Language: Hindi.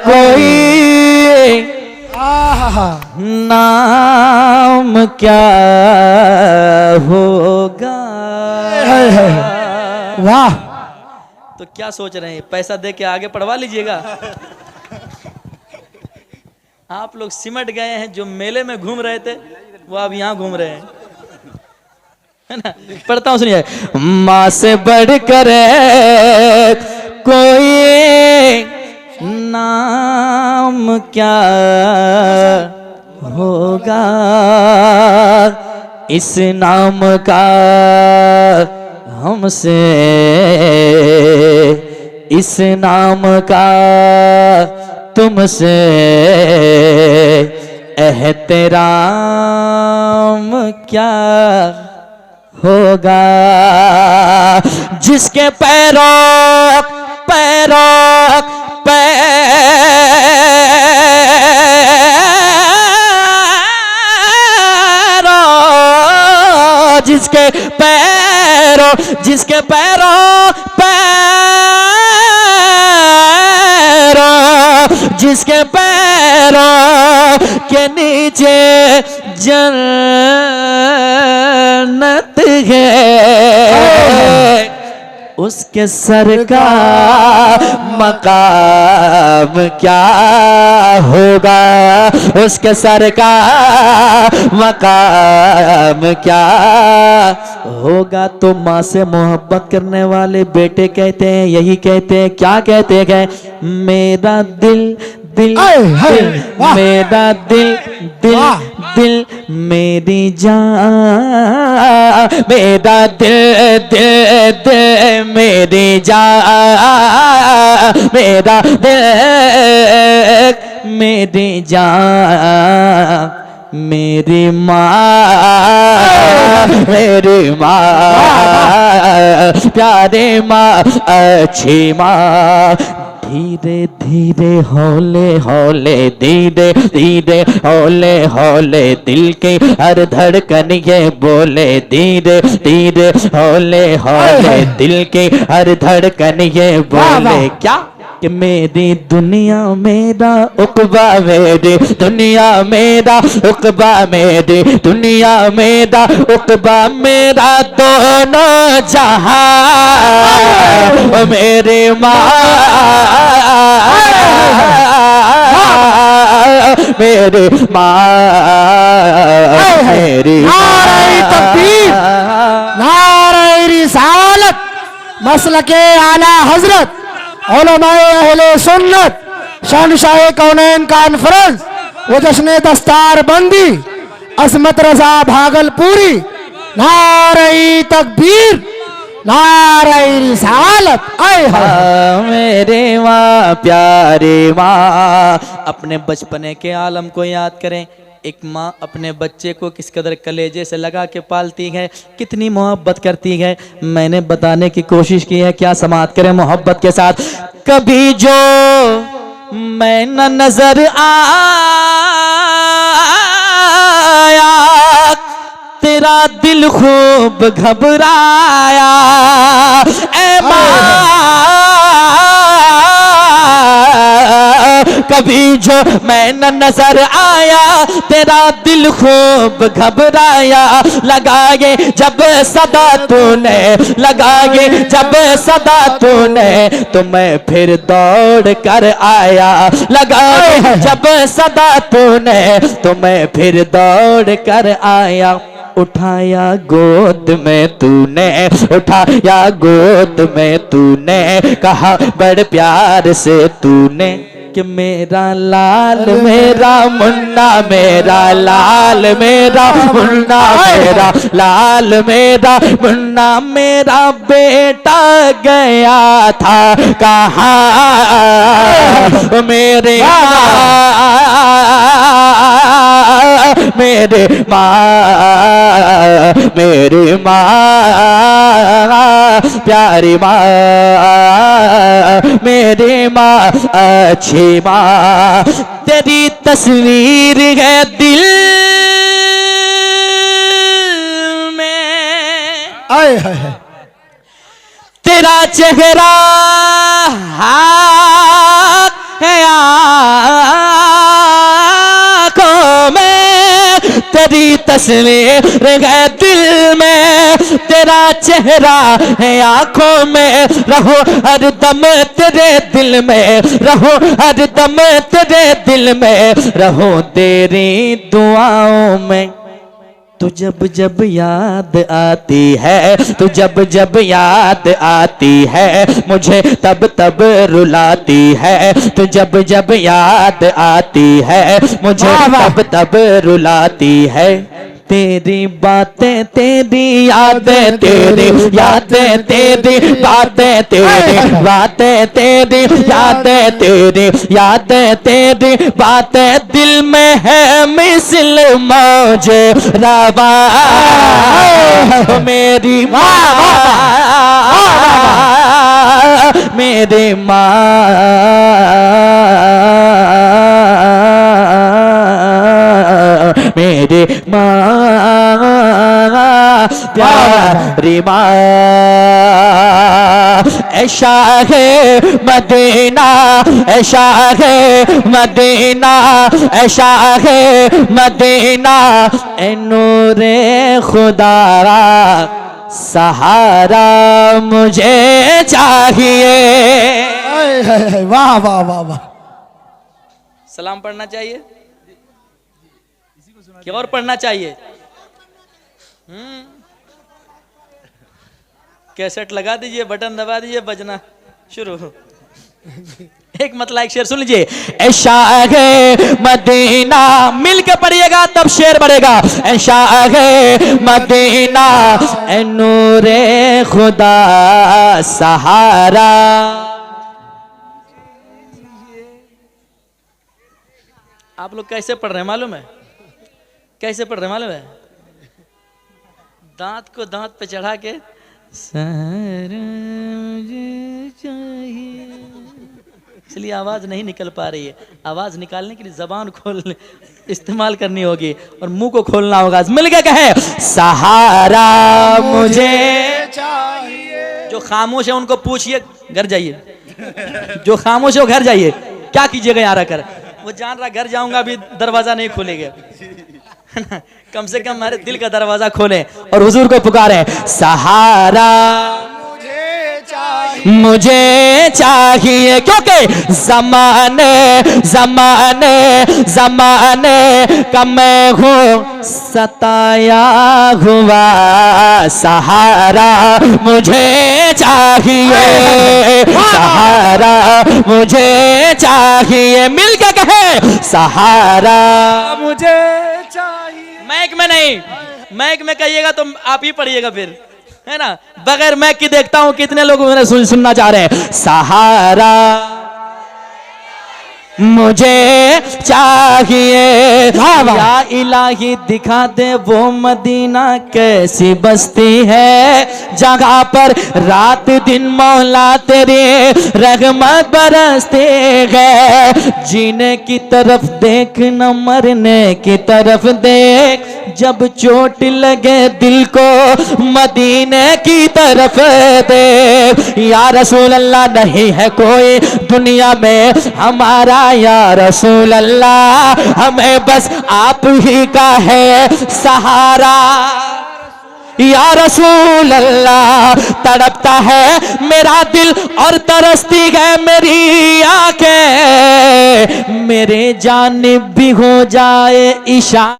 कोई नाम क्या होगा। वाह, तो क्या सोच रहे हैं, पैसा दे के आगे पढ़वा लीजिएगा। आप लोग सिमट गए हैं, जो मेले में घूम रहे थे वो अब यहाँ घूम रहे हैं, है ना। पढ़ता हूँ, सुनिए। माँ से बढ़कर कोई नाम क्या होगा, इस नाम का हमसे, इस नाम का तुमसे एहतराम क्या होगा। जिसके पैरों पैरों पैरों, जिसके पैरों, जिसके पैरों पैरों, जिसके पैरों के नीचे जन्नत है, उसके सर का मकाम क्या होगा, उसके सर का मकाम क्या होगा। तो माँ से मोहब्बत करने वाले बेटे कहते हैं, यही कहते हैं, क्या कहते हैं, मेरा दिल दिल दिल, मेरा दिल दिल दिल, मेरी जान, मेरा दिल दिल दिल, मेरी जान, मेरा दिल, मेरी जान, मेरी माँ, मेरी माँ, प्यारी माँ, अच्छी माँ। धीरे धीरे हौले हौले, धीरे धीरे हौले हौले, दिल के हर धड़कन ये बोले, धीरे धीरे हौले हौले, दिल के हर धड़कन ये बोले। क्या कि मेरी दुनिया मेरा उक़बा, मेरी दुनिया मेरा उक़बा, मेरी दुनिया मेरा उक़बा, मेरा दोनों जहां, मेरी माँ, मेरी माँ, मेरी नारे तकबीर, नारे रिसालत, मसलके आला हजरत, उलमाए अहले सुन्नत, शहंशाह कौनैन कॉन्फ्रेंस व जश्न दस्तार बंदी, अजमत रजा भागलपुरी। नारे तकबीर, नारे रिसालत। आए मेरे माँ, प्यारे माँ। अपने बचपने के आलम को याद करें। एक माँ अपने बच्चे को किस कदर कलेजे से लगा के पालती है, कितनी मोहब्बत करती है। मैंने बताने की कोशिश की है, क्या समाअत करें मोहब्बत के साथ। कभी जो मैं न नजर आया, तेरा दिल खूब घबराया, ऐ माँ। कभी जो मैं न नजर आया, तेरा दिल खूब घबराया, लगाए जब सदा तूने, लगाए जब सदा तूने, तो मैं फिर दौड़ कर आया, लगाए जब सदा तूने, तो मैं फिर दौड़ कर आया। उठाया गोद में तूने, उठाया गोद में तूने, कहा बड़ प्यार से तूने कि मेरा लाल, मेरा मुन्ना, मेरा लाल, मेरा मुन्ना, मेरा लाल, मेरा मुन्ना, मेरा बेटा गया था कहाँ, मेरे मेरे माँ, मेरी माँ, प्यारी माँ, मेरी माँ, अच्छी माँ। तेरी तस्वीर है दिल में, आए है तेरा चेहरा है तस्वीर है दिल में, तेरा चेहरा है आंखों में, रहो हर दम तेरे दिल में, रहो हर दम तेरे दिल में, रहो तेरी दुआओं में। तू जब जब याद आती है, तू जब जब याद आती है, मुझे तब तब रुलाती है। तू जब जब याद आती है, मुझे तब तब रुलाती है। तेरी बातें तेरी यादें, तेरी यादें तेरी बातें, तेरी बातें तेरी यादें, तेरी यादें तेरी बातें, दिल में है मिसल मौज रवा मेरी माँ, मेरी माँ, मेरी माँ, प्यारी माँ। ऐशा है मदीना, ऐशा है मदीना, ऐशा है मदीना, ए नूरे खुदा सहारा मुझे चाहिए। वाह वाह वाह वाह। सलाम पढ़ना चाहिए क्या और पढ़ना चाहिए? कैसेट लगा दीजिए, बटन दबा दीजिए, बजना शुरू। एक मतलब एक शेर सुन लीजिए। ऐशा है मदीना, मिल के पढ़िएगा तब शेर बढ़ेगा। ऐशा है मदीना, ए नूरे खुदा सहारा। आप लोग कैसे पढ़ रहे हैं मालूम है? कैसे पढ़ रहे हैं मालूम है? दांत को दांत पे चढ़ा के सारा मुझे चाहिए, इसलिए आवाज नहीं निकल पा रही है। आवाज निकालने के लिए जबान खोल इस्तेमाल करनी होगी और मुंह को खोलना होगा। मिल के कहे सहारा मुझे चाहिए। जो खामोश है उनको पूछिए घर जाइए, जो खामोश है वो घर जाइए। क्या कीजिएगा यहाँ कर? वो जान रहा घर जाऊंगा अभी दरवाजा नहीं खोलेगा, कम से कम हमारे दिल का दरवाजा खोलें और हुजूर को पुकारें। सहारा मुझे चाहिए, क्योंकि जमाने जमाने जमाने का मैं हूँ सताया हुआ। सहारा मुझे चाहिए, सहारा मुझे चाहिए। मिल के कहे सहारा मुझे चाहिए। मैक में नहीं, मैक में कहिएगा तो आप ही पढ़िएगा फिर, है ना? बगैर मैक की देखता हूं कितने लोग मेरे सुनना चाह रहे हैं। सहारा मुझे चाहिए, या इलाही दिखा दे वो मदीना कैसी बस्ती है, जगह पर रात दिन मौला तेरे रहमत बरसते है। जीने की तरफ देख न मरने की तरफ देख, जब चोट लगे दिल को मदीने की तरफ देख। या रसूल अल्लाह नहीं है कोई दुनिया में हमारा, या रसूल अल्लाह हमें बस आप ही का है सहारा। या रसूल अल्लाह तड़पता है मेरा दिल और तरसती है मेरी आंखें, मेरे जानिब भी हो जाए इशारा।